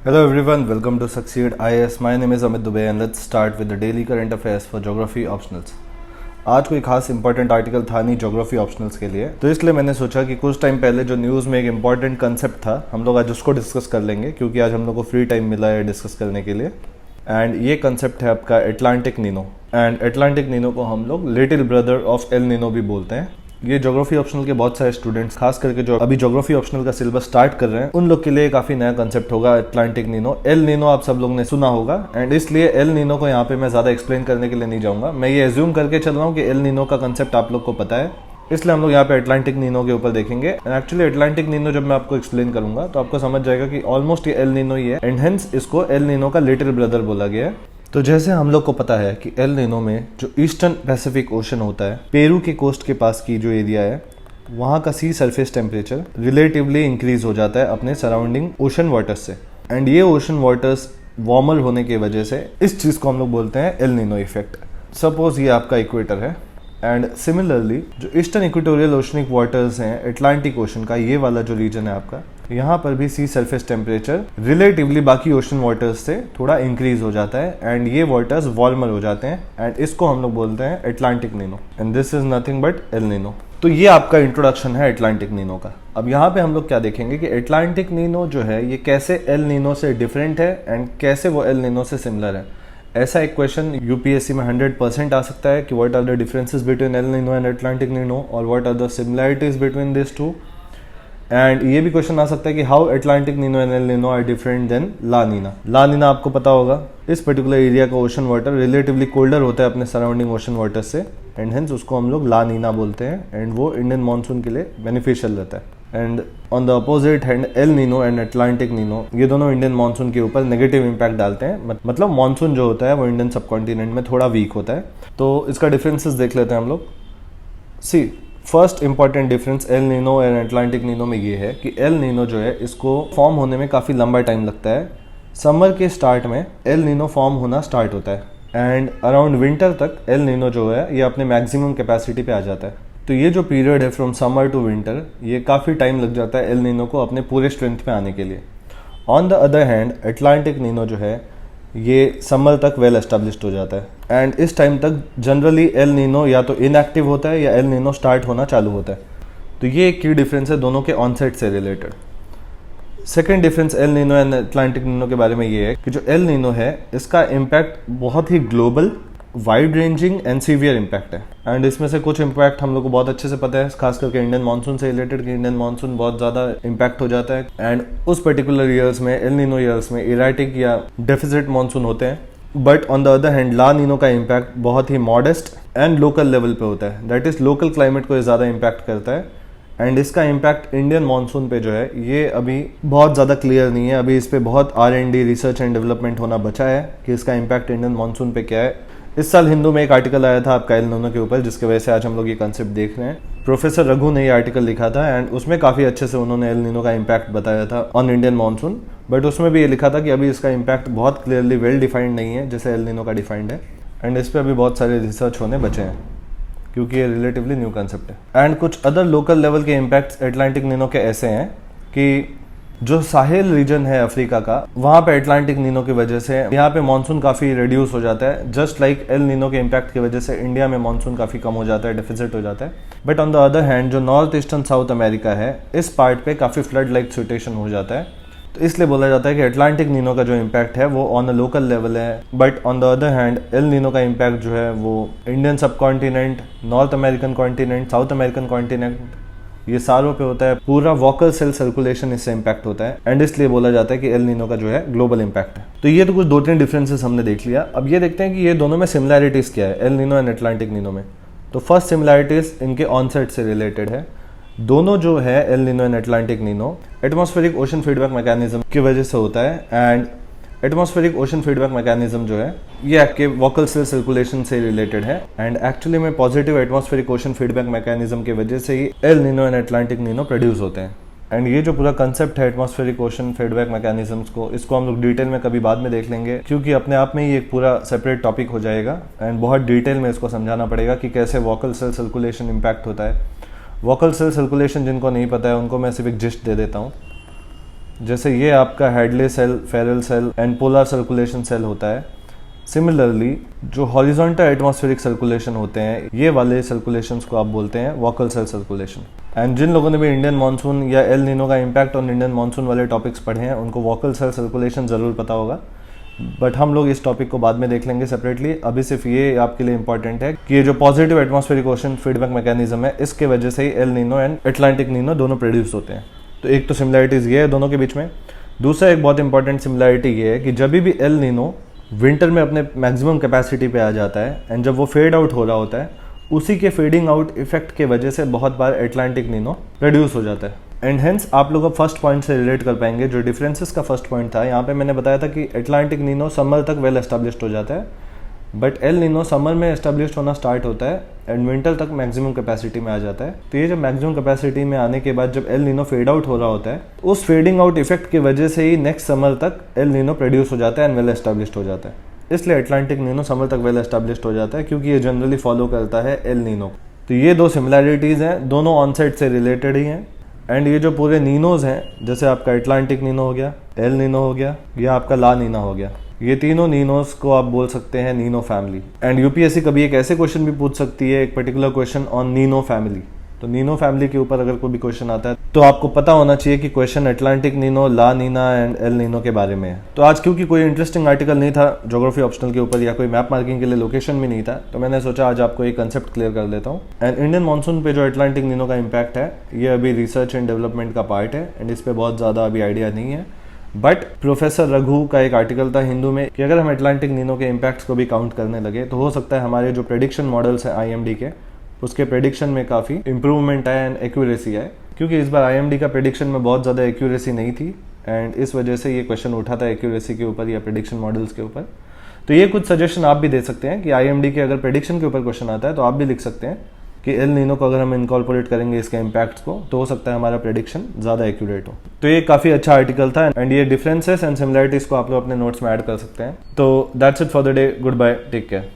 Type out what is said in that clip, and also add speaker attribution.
Speaker 1: Hello everyone, welcome to Succeed IAS. My name is Amit Dubey and let's start with the daily current affairs for Geography Optionals. आज कोई खास important article था नहीं geography optionals के लिए, तो इसलिए मैंने सोचा कि कुछ टाइम पहले जो न्यूज़ में एक इंपॉर्टेंट कंसेप्ट था हम लोग आज उसको डिस्कस कर लेंगे, क्योंकि आज हम लोग को फ्री टाइम मिला है डिस्कस करने के लिए। एंड ये कंसेप्ट है आपका Atlantic Nino. And Atlantic Nino को हम लोग little brother of El Nino भी बोलते हैं। ये ज्योग्राफी ऑप्शनल के बहुत सारे स्टूडेंट्स, खास करके जो अभी ज्योग्राफी ऑप्शनल का सिलेबस स्टार्ट कर रहे हैं, उन लोग के लिए काफी नया कंसेप्ट होगा एटलांटिक नीनो। एल नीनो आप सब लोग ने सुना होगा एंड इसलिए एल नीनो को यहाँ पे मैं ज्यादा एक्सप्लेन करने के लिए नहीं जाऊंगा। मैं ये एज्यूम करके चल रहा हूँ कि एल नीनो का कंसेप्ट आप लोग को पता है, इसलिए हम लोग यहाँ पे एटलांटिक नीनो के ऊपर देखेंगे। एक्चुअली एटलांटिक नीनो जब मैं आपको एक्सप्लेन करूंगा तो आपको समझ जाएगा कि ऑलमोस्ट ये एल नीनो ही है एंड हेंस इसको एल नीनो का लिटिल ब्रदर बोला गया है। तो जैसे हम लोग को पता है कि एल नीनो में जो ईस्टर्न पैसिफिक ओशन होता है, पेरू के कोस्ट के पास की जो एरिया है, वहाँ का सी सरफेस टेम्परेचर रिलेटिवली इंक्रीज हो जाता है अपने सराउंडिंग ओशन वाटर्स से। एंड ये ओशन वाटर्स वार्मर होने की वजह से इस चीज़ को हम लोग बोलते हैं एल नीनो इफेक्ट। सपोज ये आपका इक्वेटर है एंड सिमिलरली जो ईस्टर्न इक्वेटोरियल ओशनिक वाटर्स हैं, एटलांटिक ओशन का ये वाला जो रीजन है आपका, यहाँ पर भी सी सरफेस टेम्परेचर रिलेटिवली बाकी ओशन वाटर्स से थोड़ा इंक्रीज हो जाता है एंड ये वाटर्स वार्मर हो जाते हैं एंड इसको हम लोग बोलते हैं Atlantic Nino and this is nothing but El Nino. तो ये आपका इंट्रोडक्शन है एटलांटिक नीनो का। अब यहाँ पे हम लोग क्या देखेंगे कि एटलांटिक नीनो जो है ये कैसे एल नीनो से डिफरेंट है एंड कैसे वो एल नीनो से सिमिलर है। ऐसा एक क्वेश्चन यूपीएससी में 100% आ सकता है कि what are the differences between El Nino and Atlantic Nino और what are the similarities between this two. And ये भी क्वेश्चन आ सकता है कि how Atlantic Nino and El Nino are different than La Nina. La Nina आपको पता होगा, इस पर्टिकुलर एरिया का ओशन वाटर रिलेटिवली कोल्डर होता है अपने सराउंडिंग ओशन वाटर से एंड हेंस उसको हम लोग ला नीना बोलते हैं एंड वो इंडियन मानसून के लिए बेनिफिशियल रहता है। And on the opposite hand L Nino and Atlantic Nino, ये दोनों इंडियन मानसून के ऊपर नेगेटिव इंपैक्ट डालते हैं। मतलब मानसून जो होता है वो इंडियन सबकॉन्टिनेंट में थोड़ा वीक होता है। तो इसका डिफरेंसेस देख लेते हैं हम लोग। See first important difference El Nino and Atlantic Nino में ये है कि एल नीनो जो है इसको फॉर्म होने में काफ़ी लंबा टाइम लगता है। समर के स्टार्ट में एल नीनो फॉर्म होना स्टार्ट होता है एंड अराउंड विंटर तक एल नीनो जो है ये अपने मैक्सिमम कैपेसिटी पे आ जाता है। तो ये जो पीरियड है फ्रॉम समर टू विंटर, ये काफ़ी टाइम लग जाता है एल नीनो को अपने पूरे स्ट्रेंथ पे आने के लिए। On the other hand Atlantic Nino जो है ये समर तक वेल एस्टेब्लिश्ड हो जाता है एंड इस टाइम तक जनरली एल नीनो या तो इनएक्टिव होता है या एल नीनो स्टार्ट होना चालू होता है। तो ये एक की डिफरेंस है दोनों के ऑनसेट से related. Second difference El Nino and Atlantic Nino के बारे में ये है कि जो एल नीनो है इसका इम्पैक्ट बहुत ही global, wide ranging and severe impact है। एंड इसमें से कुछ इम्पैक्ट हम लोग को बहुत अच्छे से पता है, खास करके इंडियन मानसून से रिलेटेड, कि इंडियन मानसून बहुत ज़्यादा इम्पैक्ट हो जाता है एंड उस पर्टिकुलर ईयर्स में, एल नीनो ईयर्स में, इराटिक या डेफिसिट मानसून होते हैं। But on the other hand La Nina का इम्पैक्ट बहुत ही मॉडेस्ट एंड लोकल लेवल पे होता है। दैट इज लोकल क्लाइमेट को ज़्यादा इम्पैक्ट करता है एंड इसका इम्पैक्ट इंडियन मानसून पे जो है ये अभी बहुत ज़्यादा क्लियर नहीं है। अभी इस पर बहुत R&D, रिसर्च एंड डेवलपमेंट होना बचा है कि इसका इम्पैक्ट इंडियन मानसून पे क्या है। इस साल हिंदू में एक आर्टिकल आया था आपका एल नीनो के ऊपर, जिसकी वजह से आज हम लोग ये कंसेप्ट देख रहे हैं। प्रोफेसर रघु ने ये आर्टिकल लिखा था एंड उसमें काफ़ी अच्छे से उन्होंने एल नीनो का इम्पैक्ट बताया था ऑन इंडियन मानसून। बट उसमें भी ये लिखा था कि अभी इसका इम्पैक्ट बहुत क्लियरली वेल डिफाइंड नहीं है जैसे एल नीनो का डिफाइंड है एंड इस पर अभी बहुत सारे रिसर्च होने बचे हैं क्योंकि ये रिलेटिवली न्यू कंसेप्ट है। एंड कुछ अदर लोकल लेवल के इम्पैक्ट्स एटलांटिक नीनो के ऐसे हैं कि जो साहेल रीजन है अफ्रीका का, वहाँ पे एटलांटिक नीनो की वजह से यहाँ पे मानसून काफ़ी रिड्यूस हो जाता है। जस्ट लाइक एल नीनो के इम्पैक्ट की वजह से इंडिया में मानसून काफ़ी कम हो जाता है, डेफिसिट हो जाता है। But on the other hand जो नॉर्थ ईस्टर्न साउथ अमेरिका है, इस पार्ट पे काफ़ी फ्लड लाइक सिचुएशन हो जाता है। तो इसलिए बोला जाता है कि एटलांटिक नीनो का जो इम्पैक्ट है वो ऑन अ लोकल लेवल है। But on the other hand El Nino का इम्पैक्ट जो है वो इंडियन सब continent, north American continent, south American continent, ये सारों पे होता है। पूरा वोकल सेल सर्कुलेशन इससे इम्पैक्ट होता है एंड इसलिए बोला जाता है कि एल नीनो का जो है ग्लोबल इम्पैक्ट है। तो ये तो कुछ 2-3 डिफरेंसेस हमने देख लिया। अब ये देखते हैं कि ये दोनों में सिमिलैरिटीज क्या है El Nino and Atlantic Nino में। तो फर्स्ट सिमिलैरिटीज इनके ऑनसेट से रिलेटेड है। दोनों जो है El Nino and Atlantic Nino atmospheric ocean feedback mechanism की वजह से होता है and atmospheric ocean feedback mechanism जो है ये आपके वोकल सेल सर्कुलेशन से रिलेटेड है एंड एक्चुअली में positive atmospheric ocean feedback mechanism की वजह से ही El Nino and Atlantic Nino produce होते हैं। एंड ये जो पूरा कंसेप्ट है एटमॉस्फेरिक ओशन फीडबैक मैकेनिज्म्स को, इसको हम लोग डिटेल में कभी बाद में देख लेंगे क्योंकि अपने आप में ही एक पूरा सेपरेट टॉपिक हो जाएगा एंड बहुत डिटेल में इसको समझाना पड़ेगा कि कैसे वोकल सेल सर्कुलेशन इम्पैक्ट होता है। वोकल सेल सर्कुलेशन जिनको नहीं पता है उनको मैं सिर्फ एक जिस्ट दे देता हूँ। जैसे ये आपका Hadley cell, Ferrel cell and polar circulation cell होता है। सिमिलरली जो हॉरिजॉन्टल एटमॉस्फेरिक सर्कुलेशन होते हैं, ये वाले सर्कुलेशंस को आप बोलते हैं वोकल सेल सर्कुलेशन। एंड जिन लोगों ने भी इंडियन मानसून या एल नीनो का इम्पैक्ट ऑन इंडियन मानसून वाले टॉपिक्स पढ़े हैं, उनको वोकल सेल सर्कुलेशन ज़रूर पता होगा, बट हम लोग इस टॉपिक को बाद में देख लेंगे सेपरेटली। अभी सिर्फ ये आपके लिए इंपॉर्टेंट है कि ये जो positive atmospheric ocean feedback mechanism है, इसके वजह से ही El Nino and Atlantic Nino दोनों प्रोड्यूस होते हैं। तो एक तो सिमिलैरिटीज़ ये है दोनों के बीच में। दूसरा एक बहुत इंपॉर्टेंट सिमिलैरिटी ये है कि जब भी एल नीनो विंटर में अपने मैक्सिमम कैपेसिटी पे आ जाता है एंड जब वो फेड आउट हो रहा होता है, उसी के फेडिंग आउट इफेक्ट के वजह से बहुत बार अटलांटिक नीनो प्रोड्यूस हो जाता है। एंड हेंस आप लोग अब फर्स्ट पॉइंट से रिलेट कर पाएंगे। जो डिफरेंसेस का फर्स्ट पॉइंट था, यहाँ पे मैंने बताया था कि अटलांटिक नीनो समर तक वेल एस्टेब्लिश्ड हो जाता है, बट एल नीनो समर में एस्टेब्लिश्ड होना स्टार्ट होता है एंड विंटर तक मैक्सिमम कैपेसिटी में आ जाता है। तो ये जब मैक्सिमम कैपेसिटी में आने के बाद जब एल नीनो फेड आउट हो रहा होता है, उस फेडिंग आउट इफेक्ट की वजह से ही नेक्स्ट समर तक एल नीनो प्रोड्यूस हो जाता है एंड वेल एस्टेब्लिश्ड हो जाता है। इसलिए अटलांटिक नीनो समर तक वेल एस्टेब्लिश्ड हो जाता है, क्योंकि ये जनरली फॉलो करता है एल नीनो। तो ये दो सिमिलैरिटीज़ हैं, दोनों ऑनसेट से रिलेटेड ही हैं। एंड ये जो पूरे नीनोज हैं, जैसे आपका अटलांटिक नीनो हो गया, एल नीनो हो गया, या आपका ला नीना हो गया, ये तीनों नीनोज को आप बोल सकते हैं नीनो फैमिली। एंड यूपीएससी कभी एक ऐसे क्वेश्चन भी पूछ सकती है, एक particular question on Nino family. तो नीनो फैमिली के ऊपर अगर कोई भी क्वेश्चन आता है तो आपको पता होना चाहिए कि question Atlantic Nino, La Nina and El Nino के बारे में है। तो आज क्योंकि कोई इंटरेस्टिंग आर्टिकल नहीं था ज्योग्राफी ऑप्शनल के ऊपर या कोई मैप मार्किंग के लिए लोकेशन भी नहीं था, तो मैंने सोचा आज आपको एक कंसेप्ट क्लियर कर देता हूँ। एंड इंडियन मानसून पे जो अटलांटिक नीनो का इम्पैक्ट है, ये अभी रिसर्च एंड डेवलपमेंट का पार्ट है एंड इस पर बहुत ज़्यादा अभी आइडिया नहीं है। बट प्रोफेसर रघु का एक आर्टिकल था हिंदू में कि अगर हम अटलांटिक नीनो के इम्पैक्ट्स को भी काउंट करने लगे तो हो सकता है हमारे जो प्रेडिक्शन मॉडल्स है IMD के, उसके प्रेडिक्शन में काफ़ी इंप्रूवमेंट आया एंड एक्यूरेसी आए, क्योंकि इस बार IMD का प्रेडिक्शन में बहुत ज़्यादा एक्यूरेसी नहीं थी एंड इस वजह से ये क्वेश्चन उठा था एक्यूरेसी के ऊपर या प्रेडिक्शन मॉडल्स के ऊपर। तो ये कुछ सजेशन आप भी दे सकते हैं कि IMD के अगर प्रेडिक्शन के ऊपर क्वेश्चन आता है तो आप भी लिख सकते हैं कि एल नीनो को अगर हम इनकॉर्पोरेट करेंगे इसके इम्पैक्ट्स को, तो हो सकता है हमारा प्रेडिक्शन ज़्यादा एक्यूरेट हो। तो ये काफ़ी अच्छा आर्टिकल था एंड ये डिफरेंसेस एंड सिमिलैरिटीज़ को आप लोग अपने नोट्स में ऐड कर सकते हैं। तो that's it for the day. Good bye, take care.